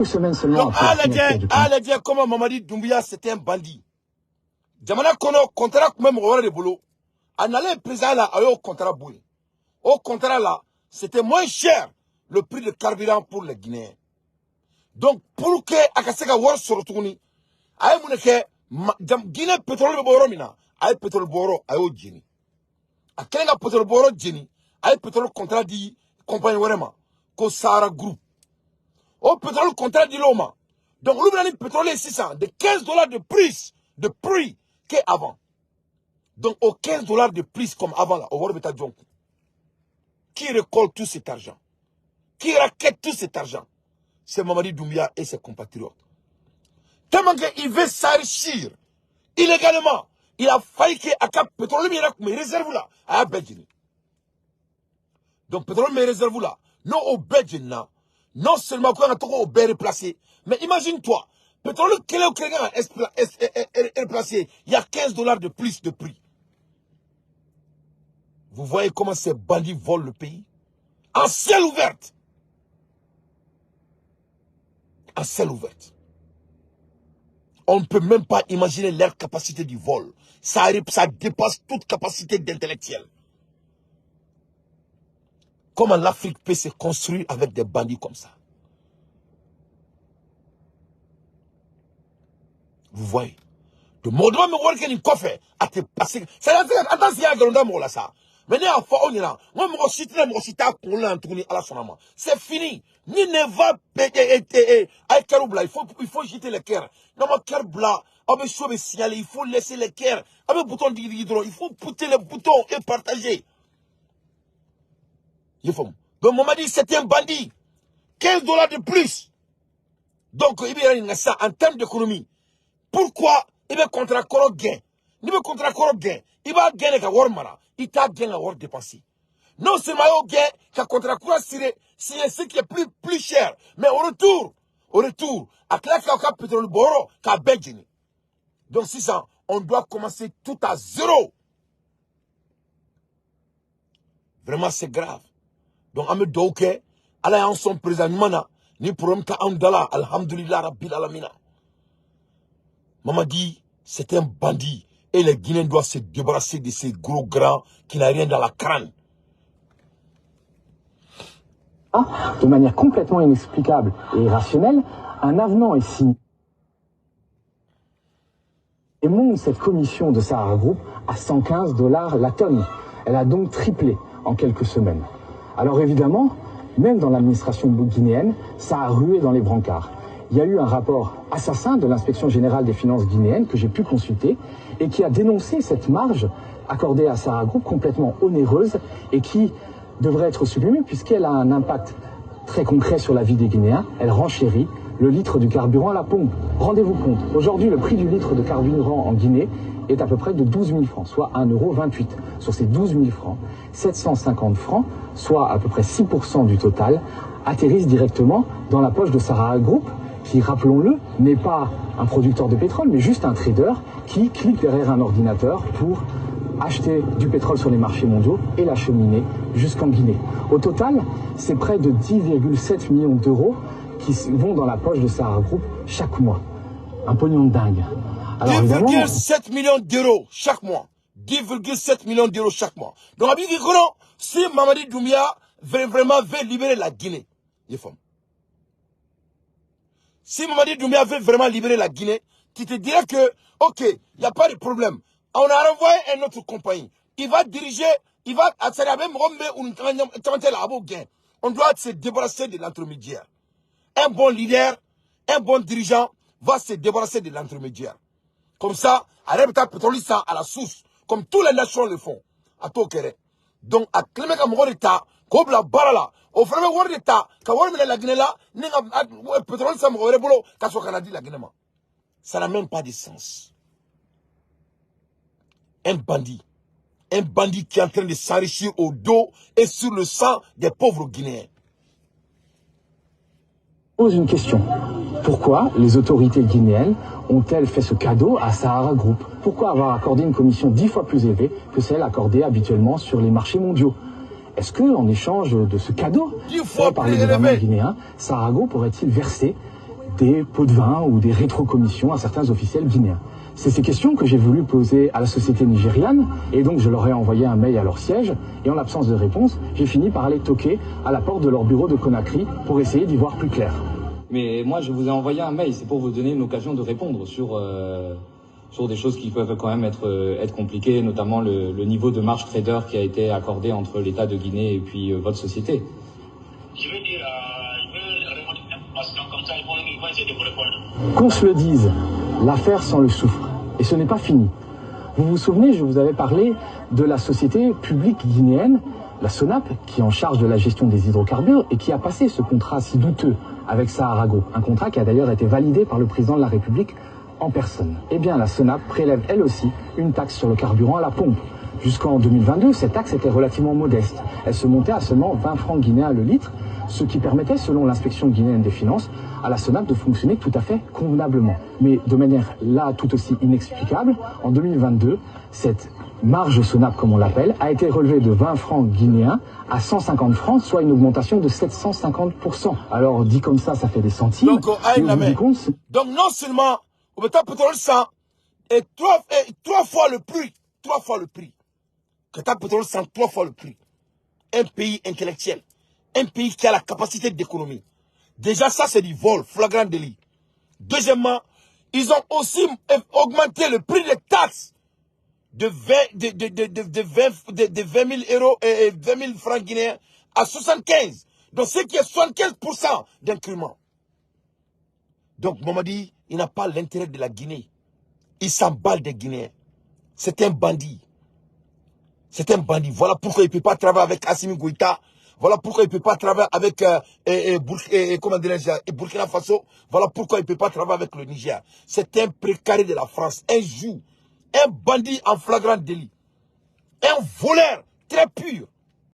Semaines seulement Donc, à la dire comment Mamadi Doumbouya c'était un bandit. Jamana Kono, contrat même au de boulot. En allant président là, au contrat bouillé. Au contrat là, c'était moins cher le prix de carburant pour les Guinéens. Donc, pour que Akaseka War se retourne, aïe mouneke, Guinée pétrole boro mina, aïe pétrole boro, aïe au Guinée. A Kenga pétrole boro Guinée, aïe pétrole contrat dit compagnie Warema, ko Sahara Group. Au pétrole contrat dit Loma. Donc, l'oublié pétrole est 600, de $15 de prix qu'avant. Donc, au $15 de plus comme avant là, au Warbeta Djonkou. Qui récolte tout cet argent? Qui raquette tout cet argent? C'est Mamadi Doumbouya et ses compatriotes. Tellement qu'il veut s'enrichir illégalement. Il a failli que à pétrole mais réserve là à Belgique. Donc pétrole mais réserve là non au Belgique là non seulement qu'on a tout au Belgique placé mais imagine-toi pétrole est placé il y a $15 de plus de prix. Vous voyez comment ces bandits volent le pays en ciel ouverte. En ciel ouverte. On ne peut même pas imaginer leur capacité du vol. Ça dépasse toute capacité d'intellectuel. Comment l'Afrique peut se construire avec des bandits comme ça? Vous voyez? De Moldova me voit qu'il y a une coffre à te passer. C'est la vraie. Attends, il y a un grand mot là ça. Venez à fois on est là. Moi, je suis à la sonama. C'est fini. Ni ne va payer avec Keroubla. Il faut jeter les cœurs. Non, mais Keroubla, avec chaud signaler, il faut laisser les cœurs. Avec bouton d'hydro, il faut pousser les boutons et partager. Donc, maman dit c'était un bandit. $15 de plus. Donc, il y a ça en termes d'économie. Pourquoi il va contre un gain? Il va contre un gain. Il va gagner avec Warmara. Il t'a gagné à War dépensé. Non seulement il gagne qu'à contre un c'est ce qui est plus cher. Mais au retour, à claquer au pétrole boro qu'à Belgique. Donc, c'est ça, on doit commencer tout à zéro. Vraiment, c'est grave. Donc, Ahmed Douké, Allah en son président, ni problème qu'à Amdala, Alhamdulillah, Rabbil Alamina. Maman dit, c'est un bandit. Et les Guinéens doivent se débarrasser de ces gros grands qui n'ont rien dans la crâne. De manière complètement inexplicable et irrationnelle, un avenant est signé. Et monte cette commission de Sahara Group à $115 la tonne. Elle a donc triplé en quelques semaines. Alors évidemment, même dans l'administration guinéenne, ça a rué dans les brancards. Il y a eu un rapport assassin de l'inspection générale des finances guinéennes que j'ai pu consulter et qui a dénoncé cette marge accordée à Sahara Group complètement onéreuse et qui devrait être supprimée puisqu'elle a un impact très concret sur la vie des Guinéens. Elle renchérit le litre du carburant à la pompe. Rendez-vous compte, aujourd'hui le prix du litre de carburant en Guinée est à peu près de 12 000 francs, soit 1,28 €. Sur ces 12 000 francs, 750 francs, soit à peu près 6% du total, atterrissent directement dans la poche de Sahara Group, qui, rappelons-le, n'est pas un producteur de pétrole, mais juste un trader qui clique derrière un ordinateur pour acheter du pétrole sur les marchés mondiaux et l'acheminer jusqu'en Guinée. Au total, c'est près de 10,7 millions d'euros qui vont dans la poche de Sahara Group chaque mois. Un pognon de dingue. 10,7 millions d'euros chaque mois. 10,7 millions d'euros chaque mois. Donc, si Mamadi Doumbouya vraiment veut libérer la Guinée, si Mamadi Doumbouya veut vraiment libérer la Guinée, tu te dirais que, ok, il n'y a pas de problème. On a renvoyé une autre compagnie. Il va diriger, il va, on doit se débarrasser de l'intermédiaire. Un bon leader, un bon dirigeant va se débarrasser de l'intermédiaire. Comme ça, arrête ta pétrole à la source, comme tous les nations le font. À Tokere. Donc, à Clémeka Morita, Kobla Barala, au frère Wordeta, Kawarmina la Guinée là, pétrole ça m'aurait boulot, Kasso Canadi la Guinée. Ça n'a même pas de sens. Un bandit qui est en train de s'enrichir au dos et sur le sang des pauvres Guinéens. Pose une question. Pourquoi les autorités guinéennes ont-elles fait ce cadeau à Sahara Group? Pourquoi avoir accordé une commission 10 fois plus élevée que celle accordée habituellement sur les marchés mondiaux? Est-ce que, en échange de ce cadeau fait par le gouvernement guinéen, Sahara Group aurait-il versé des pots de vin ou des rétrocommissions à certains officiels guinéens. C'est ces questions que j'ai voulu poser à la société nigériane, et donc je leur ai envoyé un mail à leur siège, et en l'absence de réponse, j'ai fini par aller toquer à la porte de leur bureau de Conakry pour essayer d'y voir plus clair. Mais moi, je vous ai envoyé un mail, c'est pour vous donner une occasion de répondre sur des choses qui peuvent quand même être compliquées, notamment le niveau de marge trader qui a été accordé entre l'État de Guinée et puis votre société. Je veux dire, je veux répondre une information comme ça, ils vont essayer de vous répondre. Qu'on se le dise, l'affaire sent le soufre. Et ce n'est pas fini. Vous vous souvenez, je vous avais parlé de la société publique guinéenne, la SONAP, qui est en charge de la gestion des hydrocarbures et qui a passé ce contrat si douteux avec Saharago. Un contrat qui a d'ailleurs été validé par le président de la République en personne. Eh bien, la SONAP prélève elle aussi une taxe sur le carburant à la pompe. Jusqu'en 2022, cette taxe était relativement modeste. Elle se montait à seulement 20 francs guinéens le litre, ce qui permettait, selon l'inspection guinéenne des finances, à la SONAP de fonctionner tout à fait convenablement. Mais de manière là tout aussi inexplicable, en 2022, cette marge SONAP, comme on l'appelle, a été relevée de 20 francs guinéens à 150 francs, soit une augmentation de 750%. Alors, dit comme ça fait des centimes. Donc, donc non seulement, au métal pétrole 100, et trois fois le prix, que ta pétrole 100, 3 fois le prix. Un pays intellectuel, un pays qui a la capacité d'économie. Déjà, ça, c'est du vol, flagrant délit. Deuxièmement, ils ont aussi augmenté le prix des taxes de 20 000 euros et 20 000 francs guinéens à 75. Donc, ce qui est 75% d'incrément. Donc, Mamadi, il n'a pas l'intérêt de la Guinée. Il s'emballe des Guinéens. C'est un bandit. C'est un bandit. Voilà pourquoi il ne peut pas travailler avec Assimi Goïta. Voilà pourquoi il ne peut pas travailler avec Burkina Faso. Voilà pourquoi il ne peut pas travailler avec le Niger. C'est un précaré de la France. Un joug. Un bandit en flagrant délit. Un voleur très pur.